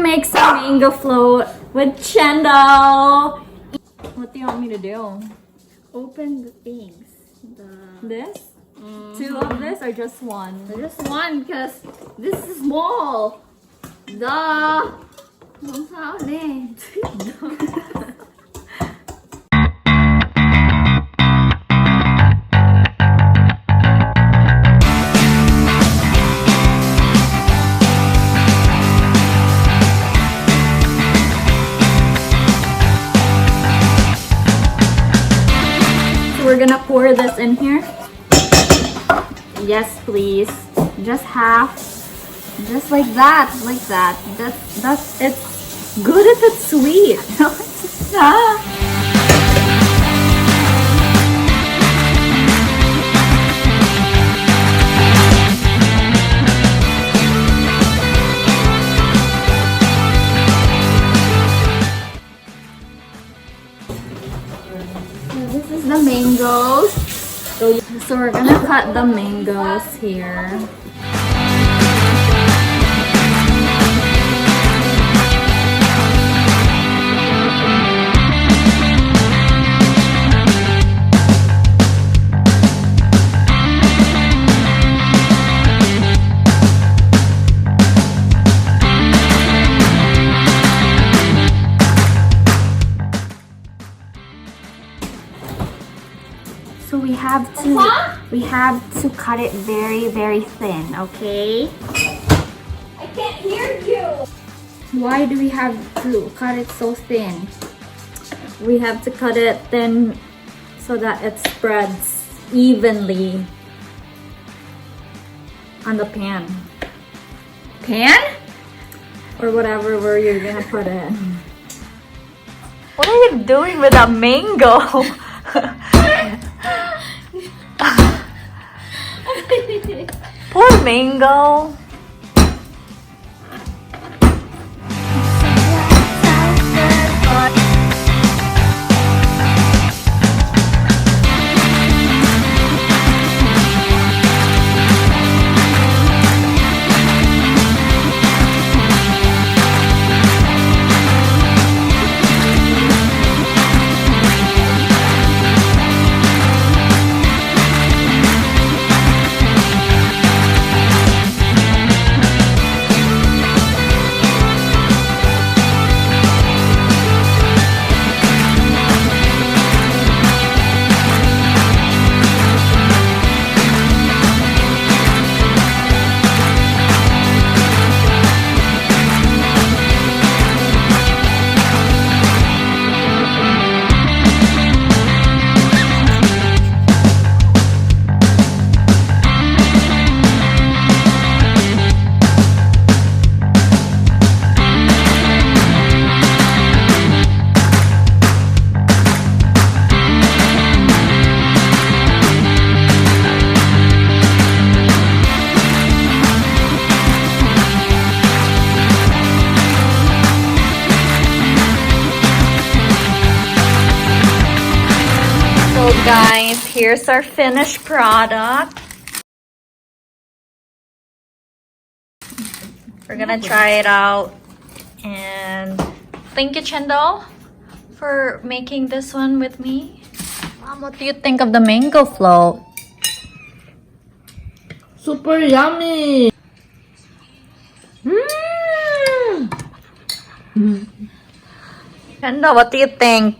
make some mango float with Chendo. What do you want me to do? Open the things. This? Two of this or just one? Just one because this is small. Không sao nè. We're gonna pour this in here. Yes, please. Just half. Just like that. Like that. That's It's good if it's sweet. This is the mangoes. So we're gonna cut the mangoes here. So we have to cut it very, very thin, okay? I can't hear you. Why do we have to cut it so thin? We have to cut it thin so that it spreads evenly on the pan. Pan? Or whatever where you're gonna put it. What are you doing with a mango? Poor mango. So guys, here's our finished product. We're gonna try it out. And thank you, Chendo, for making this one with me. Mom, what do you think of the mango float? Super yummy! Chendo, what do you think?